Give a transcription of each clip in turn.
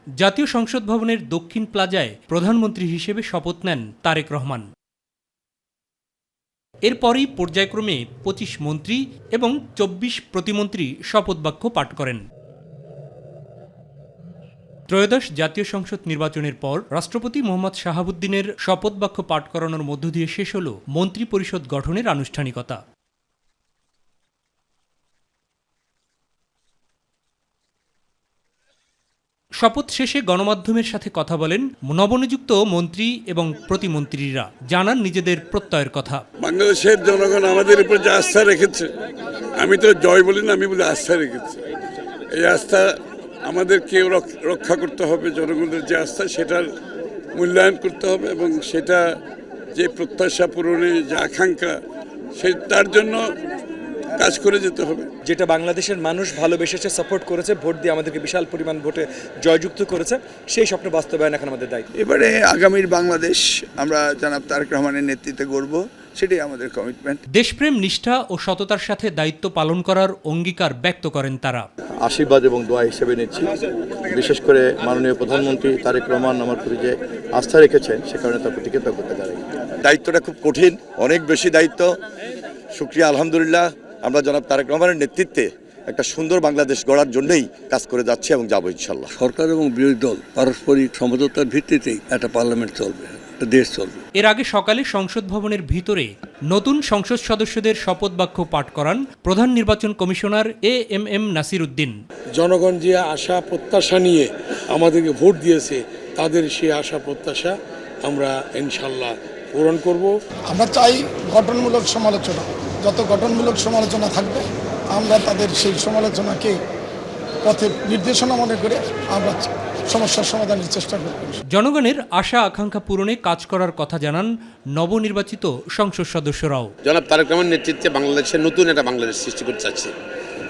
জাতীয় সংসদ ভবনের দক্ষিণ প্লাজায় প্রধানমন্ত্রী হিসেবে শপথ নেন তারেক রহমান। এরপরই পর্যায়ক্রমে ২৫ মন্ত্রী এবং ২৪ প্রতিমন্ত্রী শপথ বাক্য পাঠ করেন। ত্রয়োদশ জাতীয় সংসদ নির্বাচনের পর রাষ্ট্রপতি মোহাম্মদ শাহাবুদ্দিনের শপথ বাক্য পাঠ করানোর মধ্য দিয়ে শেষ হল মন্ত্রী পরিষদ গঠনের আনুষ্ঠানিকতা। শপথ শেষে গণমাধ্যমের সাথে কথা বলেন নবনিযুক্ত মন্ত্রী এবং প্রতিমন্ত্রীরা, জানান নিজেদের প্রত্যয়ের কথা। বাংলাদেশের জনগণ আমাদের উপর যে আস্থা রেখেছে, আমি তো জয় বলি না, আমি বলি আস্থা রেখেছে। এই আস্থা আমাদেরকে রক্ষা করতে হবে। জনগণের যে আস্থা সেটার মূল্যায়ন করতে হবে এবং সেটা যে প্রত্যাশা পূরণে যে আকাঙ্ক্ষা তার জন্য কাজ করে যেতে হবে। যেটা বাংলাদেশের মানুষ ভালোবেসেছে, সাপোর্ট করেছে, ভোট দিয়ে আমাদেরকে বিশাল পরিমাণ ভোটে জয়যুক্ত করেছে, সেই স্বপ্ন বাস্তবায়ন এখন আমাদের দায়িত্ব। এবারে আগামীর বাংলাদেশ আমরা জনাব তারেক রহমানের নেতৃত্বে গড়ব, সেটাই আমাদের কমিটমেন্ট। দেশপ্রেম, নিষ্ঠা ও সততার সাথে দায়িত্ব পালন করার অঙ্গীকার ব্যক্ত করেন তারা। আশীর্বাদ এবং দোয়া হিসেবে নিচ্ছি। বিশেষ করে মাননীয় প্রধানমন্ত্রী তারেক রহমান আমার প্রতি যে আস্থা রেখেছেন, সে কারণে তার প্রতি কৃতজ্ঞতা জানাই। দায়িত্বটা খুব কঠিন, অনেক বেশি দায়িত্ব। শুকরিয়া, আলহামদুলিল্লাহ, আমরা জনাব তারেক রহমানের নেতৃত্বে একটা সুন্দর বাংলাদেশ গড়ার জন্যই কাজ করে যাচ্ছি এবং যাবো ইনশাল্লাহ। সরকার এবং বিরোধী দল পারস্পরিক সমঝোতার ভিত্তিতেই একটা পার্লামেন্ট চলবে, একটা দেশ চলবে। এর আগে সকালে সংসদ ভবনের ভিতরে নতুন সংসদ সদস্যদের শপথ বাক্য পাঠ করান প্রধান নির্বাচন কমিশনার এএমএম নাসির উদ্দিন। জনগণ যে আশা প্রত্যাশা নিয়ে আমাদেরকে ভোট দিয়েছে, তাদের সেই আশা প্রত্যাশা আমরা ইনশাল্লাহ পূরণ করব। আমরা চাই গঠনমূলক সমালোচনা, যত গঠনমূলক সমালোচনা থাকবে আমরা তাদের সেই সমালোচনাকে পথে নির্দেশনা মনে করে আমরা সমস্যার সমাধানের চেষ্টা করব। জনগণের আশা আকাঙ্ক্ষা পূরণে কাজ করার কথা জানান নবনির্বাচিত সংসদ সদস্যরাও। জনাব তারেক রহমানের নেতৃত্বে বাংলাদেশের নতুন একটা বাংলাদেশ সৃষ্টি করতে চাচ্ছি।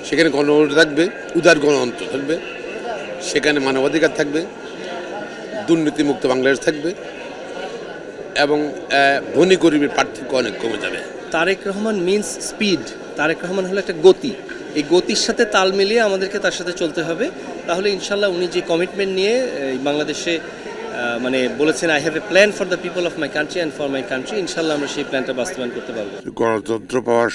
সেখানে গণতন্ত্র থাকবে, উদার গণতন্ত্র থাকবে, সেখানে মানবাধিকার থাকবে, দুর্নীতিমুক্ত বাংলাদেশ থাকবে এবং ধনী গরিবের পার্থক্য অনেক কমে যাবে। Tarique Rahman means speed. তারেক রহমান হলো একটা গতি। এই গতির সাথে তাল মিলিয়ে আমাদেরকে তার সাথে চলতে হবে। তাহলে ইনশাল্লাহ উনি যে কমিটমেন্ট নিয়ে বাংলাদেশে মানে বলেছেন, I have a plan for the people of my country and for my country, ইনশাল্লাহ আমরা সেই প্ল্যানটা বাস্তবায়ন করতে পারবো। গণতন্ত্র পাওয়ার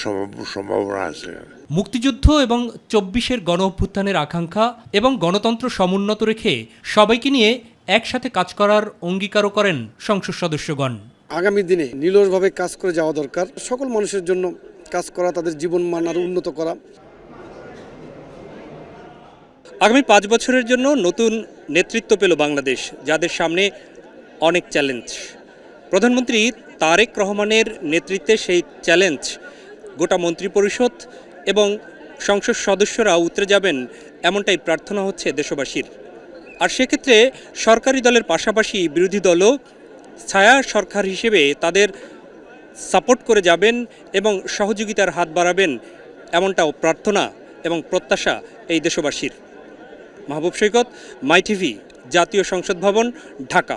সম্ভাবনা আছে। মুক্তিযুদ্ধ এবং ২৪-এর গণ অভ্যুত্থানের আকাঙ্ক্ষা এবং গণতন্ত্র সমুন্নত রেখে সবাইকে নিয়ে একসাথে কাজ করার অঙ্গীকারও করেন সংসদ সদস্যগণ। আগামী দিনে নিরলসভাবে কাজ করে যাওয়া দরকার, সকল মানুষের জন্য কাজ করা, তাদের জীবন মান আরও উন্নত করা। আগামী ৫ বছরের জন্য নতুন নেতৃত্ব পেল বাংলাদেশ, যাদের সামনে অনেক চ্যালেঞ্জ। প্রধানমন্ত্রী তারেক রহমানের নেতৃত্বে সেই চ্যালেঞ্জ গোটা মন্ত্রিপরিষদ এবং সংসদ সদস্যরা উতরে যাবেন, এমনটাই প্রার্থনা হচ্ছে দেশবাসীর। আর সেক্ষেত্রে সরকারি দলের পাশাপাশি বিরোধী দলও ছায়া সরকার হিসেবে তাদের সাপোর্ট করে যাবেন এবং সহযোগিতার হাত বাড়াবেন, এমনটাও প্রার্থনা এবং প্রত্যাশা এই দেশবাসীর। মাহবুব সৈকত, মাই টিভি, জাতীয় সংসদ ভবন, ঢাকা।